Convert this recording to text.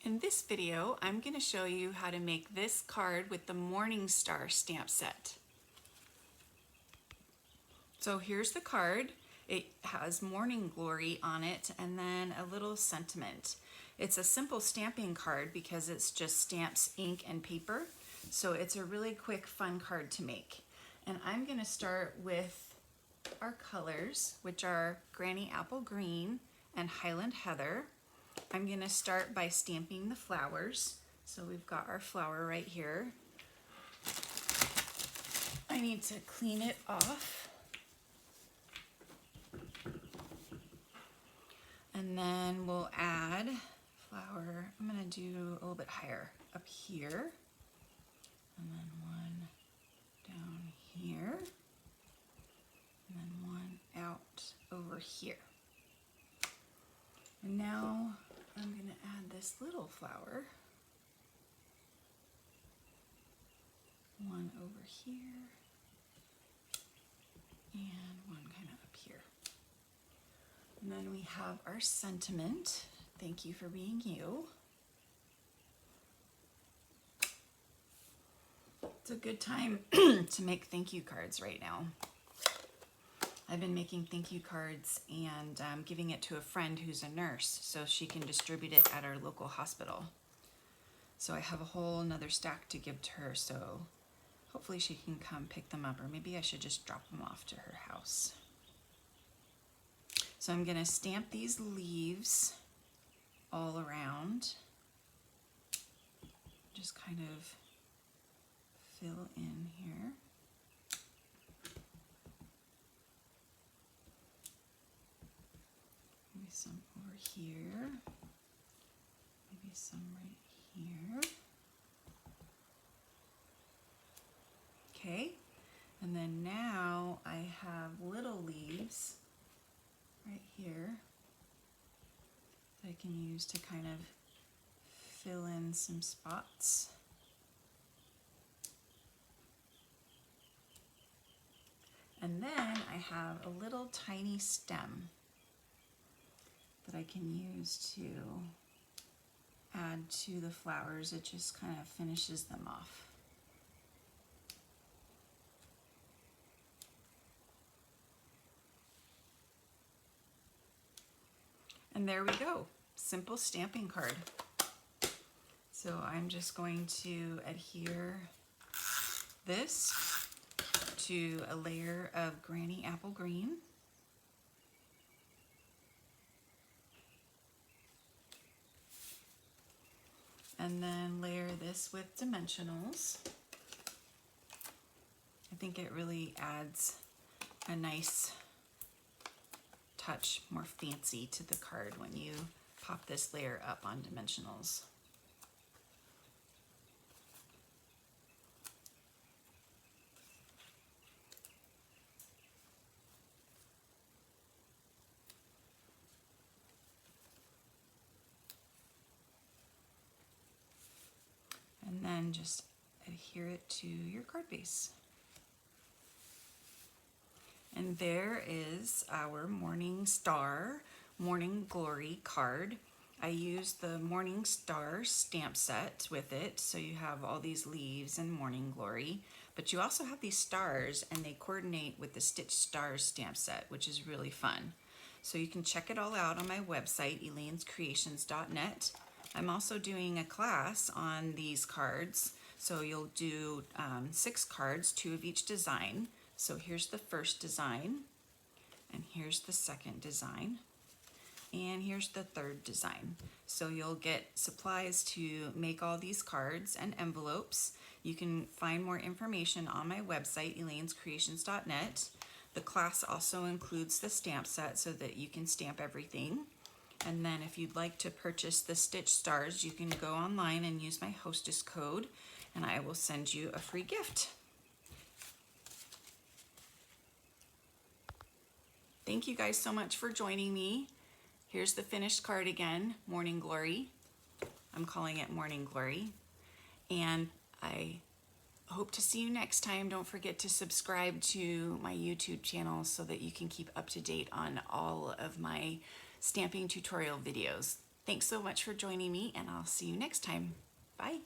In this video, I'm going to show you how to make this card with the Morning Star stamp set. So here's the card. It has Morning Glory on it and then a little sentiment. It's a simple stamping card because it's just stamps, ink, and paper. So it's a really quick, fun card to make. And I'm going to start with our colors, which are Granny Apple Green and Highland Heather. I'm going to start by stamping the flowers. So we've got our flower right here. I need to clean it off. And then we'll add flower. I'm going to do a little bit higher up here. And then one down here. And then one out over here. And now I'm going to add this little flower. One over here. And one kind of up here. And then we have our sentiment. Thank you for being you. It's a good time to make thank you cards right now. I've been making thank you cards and giving it to a friend who's a nurse so she can distribute it at our local hospital. So I have a whole another stack to give to her, so hopefully she can come pick them up, or maybe I should just drop them off to her house. So I'm going to stamp these leaves all around. Just kind of fill in here. Maybe some over here. Maybe some right here. Okay, and then now I have little leaves right here that I can use to kind of fill in some spots. And then I have a little tiny stem that I can use to add to the flowers. It just kind of finishes them off. And there we go, simple stamping card. So I'm just going to adhere this to a layer of Granny Apple Green. And then layer this with dimensionals. I think it really adds a nice touch, more fancy to the card when you pop this layer up on dimensionals. And then just adhere it to your card base. And there is our Morning Star, Morning Glory card. I used the Morning Star stamp set with it, so you have all these leaves and Morning Glory, but you also have these stars, and they coordinate with the Stitch Stars stamp set, which is really fun. So you can check it all out on my website, elainescreations.net. I'm also doing a class on these cards, so you'll do 6 cards, 2 of each design. So here's the first design, and here's the second design, and here's the third design. So you'll get supplies to make all these cards and envelopes. You can find more information on my website, elainescreations.net. The class also includes the stamp set so that you can stamp everything. And then if you'd like to purchase the Stitch Stars, you can go online and use my hostess code, and I will send you a free gift. Thank you guys so much for joining me. Here's the finished card again, Morning Glory. I'm calling it Morning Glory. And I hope to see you next time. Don't forget to subscribe to my YouTube channel so that you can keep up to date on all of my stamping tutorial videos. Thanks so much for joining me, and I'll see you next time. Bye.